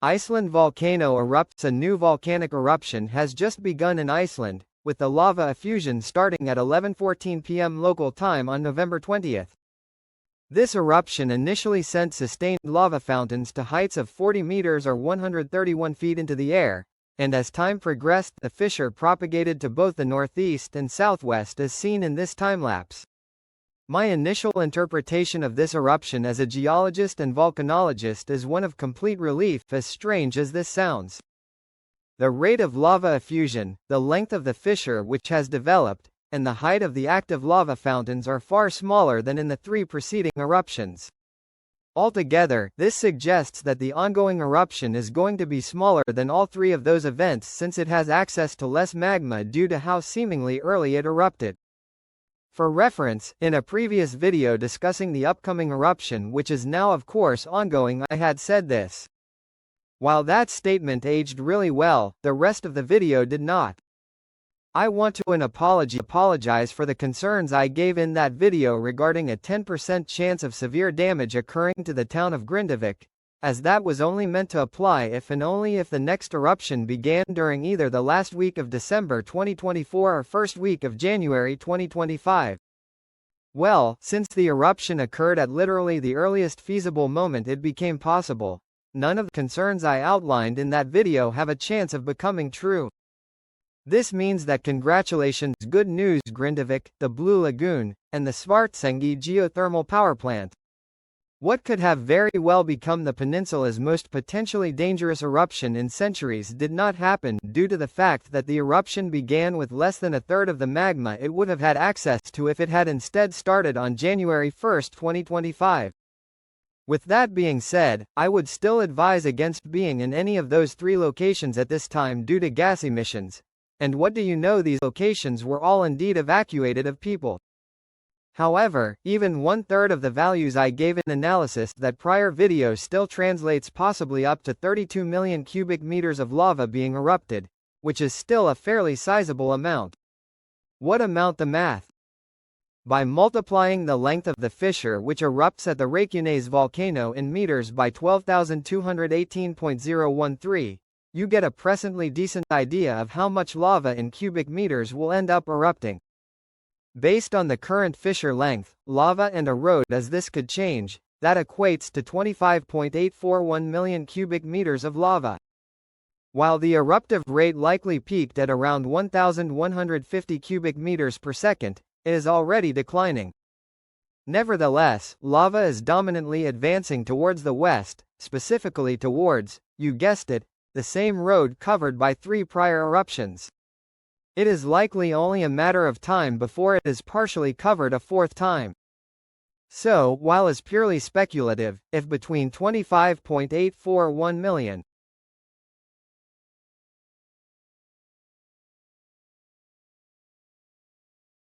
Iceland Volcano erupts. A new volcanic eruption has just begun in Iceland, with the lava effusion starting at 11:14 p.m. local time on November 20th. This eruption initially sent sustained lava fountains to heights of 40 meters or 131 feet into the air, and as time progressed, the fissure propagated to both the northeast and southwest as seen in this time-lapse. My initial interpretation of this eruption as a geologist and volcanologist is one of complete relief, as strange as this sounds. The rate of lava effusion, the length of the fissure which has developed, and the height of the active lava fountains are far smaller than in the three preceding eruptions. Altogether, this suggests that the ongoing eruption is going to be smaller than all three of those events, since it has access to less magma due to how seemingly early it erupted. For reference, in a previous video discussing the upcoming eruption, which is now of course ongoing, I had said this. While that statement aged really well, the rest of the video did not. I want to apologize for the concerns I gave in that video regarding a 10% chance of severe damage occurring to the town of Grindavik, as that was only meant to apply if and only if the next eruption began during either the last week of December 2024 or first week of January 2025. Well, since the eruption occurred at literally the earliest feasible moment it became possible, none of the concerns I outlined in that video have a chance of becoming true. This means that congratulations, good news Grindavik, the Blue Lagoon, and the Svartsengi geothermal power plant. What could have very well become the peninsula's most potentially dangerous eruption in centuries did not happen due to the fact that the eruption began with less than a third of the magma it would have had access to if it had instead started on January 1, 2025. With that being said, I would still advise against being in any of those three locations at this time due to gas emissions. And what do you know, these locations were all indeed evacuated of people. However, even one-third of the values I gave in analysis that prior video still translates possibly up to 32 million cubic meters of lava being erupted, which is still a fairly sizable amount. What amount? The math. By multiplying the length of the fissure which erupts at the Reykjanes volcano in meters by 12,218.013, you get a presently decent idea of how much lava in cubic meters will end up erupting. Based on the current fissure length, lava and a road as this could change, that equates to 25.841 million cubic meters of lava. While the eruptive rate likely peaked at around 1,150 cubic meters per second, it is already declining. Nevertheless, lava is dominantly advancing towards the west, specifically towards, you guessed it, the same road covered by three prior eruptions. It is likely only a matter of time before it is partially covered a fourth time. So, while as purely speculative, if between 25.841 million